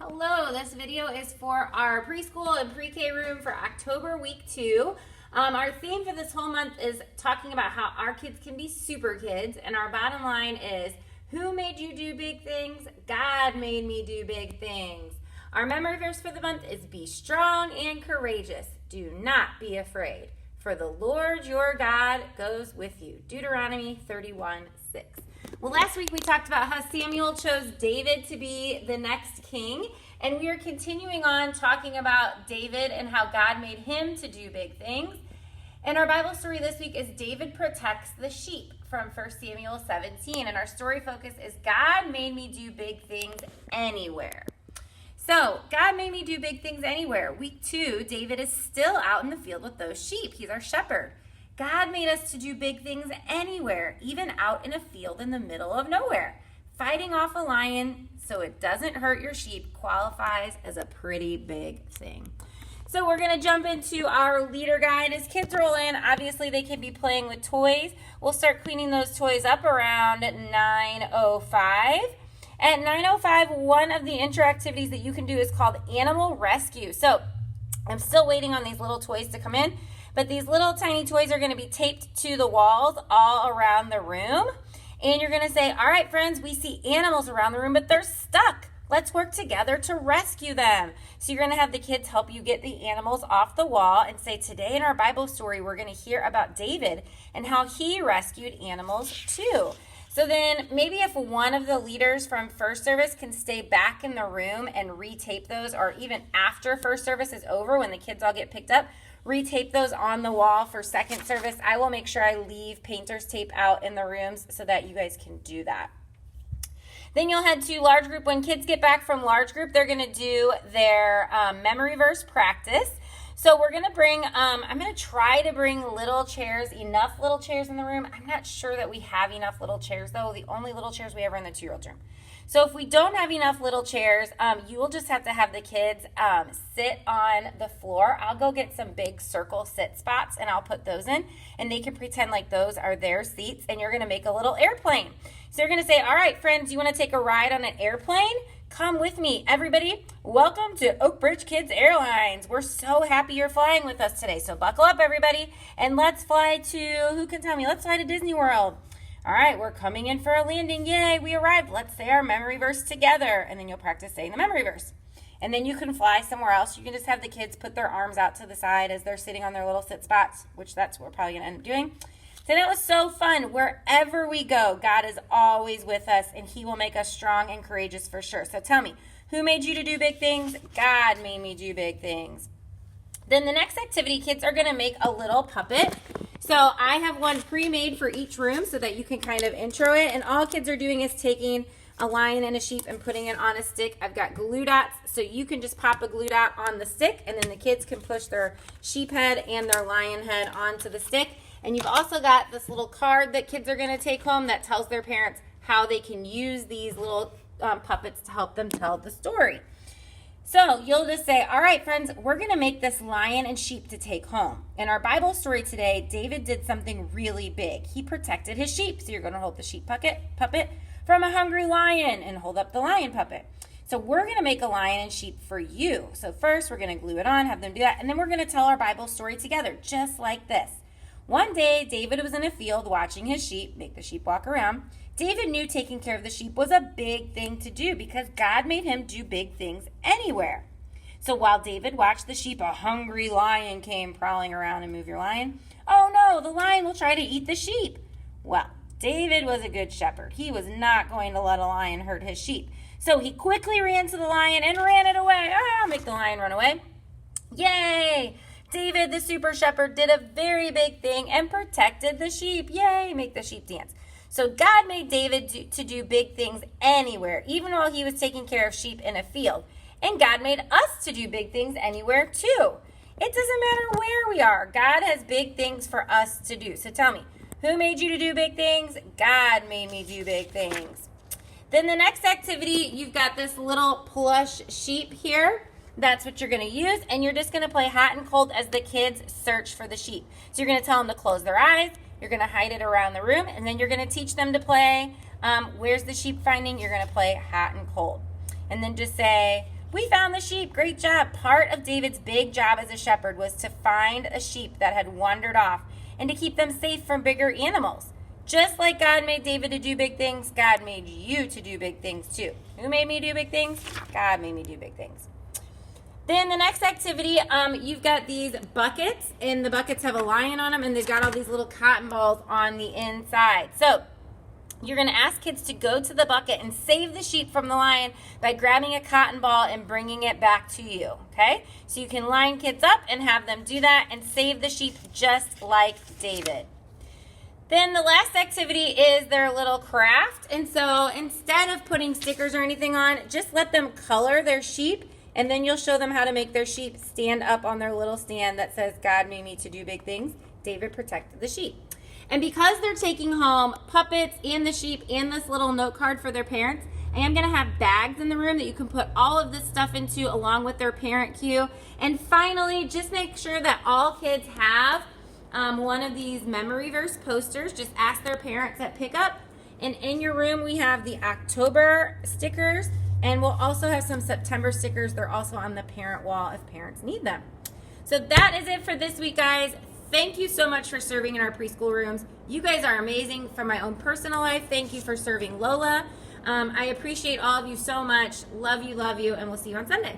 Hello, this video is for our preschool and pre-K room for October week 2. Our theme for this whole month is talking about how our kids can be super kids, and our bottom line is, who made you do big things? God made me do big things. Our memory verse for the month is, be strong and courageous. Do not be afraid, for the Lord your God goes with you. Deuteronomy 31:6. Well, last week we talked about how Samuel chose David to be the next king, and we are continuing on talking about David and how God made him to do big things. And our Bible story this week is David protects the sheep from 1 Samuel 17, and our story focus is God made me do big things anywhere. So, God made me do big things anywhere. Week 2, David is still out in the field with those sheep. He's our shepherd. God made us to do big things anywhere, even out in a field in the middle of nowhere. Fighting off a lion so it doesn't hurt your sheep qualifies as a pretty big thing. So we're going to jump into our leader guide. As kids roll in, obviously they can be playing with toys. We'll start cleaning those toys up around 9:05. At 9:05, one of the intro activities that you can do is called Animal Rescue. So I'm still waiting on these little toys to come in. But these little tiny toys are going to be taped to the walls all around the room. And you're going to say, all right, friends, we see animals around the room, but they're stuck. Let's work together to rescue them. So you're going to have the kids help you get the animals off the wall and say, today in our Bible story, we're going to hear about David and how he rescued animals too. So then maybe if one of the leaders from first service can stay back in the room and retape those, or even after first service is over when the kids all get picked up, retape those on the wall for second service. I will make sure I leave painter's tape out in the rooms so that you guys can do that. Then you'll head to large group. When kids get back from large group, they're going to do their memory verse practice. So we're going to bring, I'm going to try to bring little chairs, enough little chairs in the room. I'm not sure that we have enough little chairs, though. The only little chairs we have are in the 2-year-old room. So if we don't have enough little chairs, you will just have to have the kids sit on the floor. I'll go get some big circle sit spots, and I'll put those in, and they can pretend like those are their seats, and you're going to make a little airplane. So you're going to say, all right, friends, you want to take a ride on an airplane? Come with me, everybody. Welcome to Oak Ridge Kids Airlines. We're so happy you're flying with us today. So buckle up, everybody, and let's fly to, who can tell me? Let's fly to Disney World. All right, we're coming in for a landing. Yay, we arrived. Let's say our memory verse together, and then you'll practice saying the memory verse. And then you can fly somewhere else. You can just have the kids put their arms out to the side as they're sitting on their little sit spots, which that's what we're probably going to end up doing. So that was so fun. Wherever we go, God is always with us, and he will make us strong and courageous for sure. So tell me, who made you to do big things? God made me do big things. Then the next activity, kids are going to make a little puppet. So I have one pre-made for each room so that you can kind of intro it. And all kids are doing is taking a lion and a sheep and putting it on a stick. I've got glue dots, so you can just pop a glue dot on the stick, and then the kids can push their sheep head and their lion head onto the stick. And you've also got this little card that kids are going to take home that tells their parents how they can use these little puppets to help them tell the story. So you'll just say, all right, friends, we're going to make this lion and sheep to take home. In our Bible story today, David did something really big. He protected his sheep. So you're going to hold the sheep puppet from a hungry lion and hold up the lion puppet. So we're going to make a lion and sheep for you. So first, we're going to glue it on, have them do that, and then we're going to tell our Bible story together, just like this. One day, David was in a field watching his sheep, make the sheep walk around. David knew taking care of the sheep was a big thing to do because God made him do big things anywhere. So while David watched the sheep, a hungry lion came prowling around. And move your lion. Oh no, the lion will try to eat the sheep. Well, David was a good shepherd. He was not going to let a lion hurt his sheep. So he quickly ran to the lion and ran it away. Make the lion run away. Yay! David, the super shepherd, did a very big thing and protected the sheep. Yay! Make the sheep dance. So God made David to do big things anywhere, even while he was taking care of sheep in a field. And God made us to do big things anywhere too. It doesn't matter where we are. God has big things for us to do. So tell me, who made you to do big things? God made me do big things. Then the next activity, you've got this little plush sheep here. That's what you're going to use, and you're just going to play hot and cold as the kids search for the sheep. So you're going to tell them to close their eyes, you're going to hide it around the room, and then you're going to teach them to play, where's the sheep finding? You're going to play hot and cold. And then just say, We found the sheep. Great job. Part of David's big job as a shepherd was to find a sheep that had wandered off and to keep them safe from bigger animals. Just like God made David to do big things, God made you to do big things too. Who made me do big things? God made me do big things. Then the next activity, you've got these buckets, and the buckets have a lion on them, and they've got all these little cotton balls on the inside. So you're going to ask kids to go to the bucket and save the sheep from the lion by grabbing a cotton ball and bringing it back to you, okay? So you can line kids up and have them do that and save the sheep just like David. Then the last activity is their little craft. And so instead of putting stickers or anything on, just let them color their sheep, and then you'll show them how to make their sheep stand up on their little stand that says, God made me to do big things. David protected the sheep. And because they're taking home puppets and the sheep and this little note card for their parents, I am going to have bags in the room that you can put all of this stuff into along with their parent cue. And finally, just make sure that all kids have one of these memory verse posters. Just ask their parents at pickup. And in your room, we have the October stickers, and we'll also have some September stickers. They're also on the parent wall if parents need them. So that is it for this week, guys. Thank you so much for serving in our preschool rooms. You guys are amazing. For my own personal life, thank you for serving Lola. I appreciate all of you so much. Love you, and we'll see you on Sunday.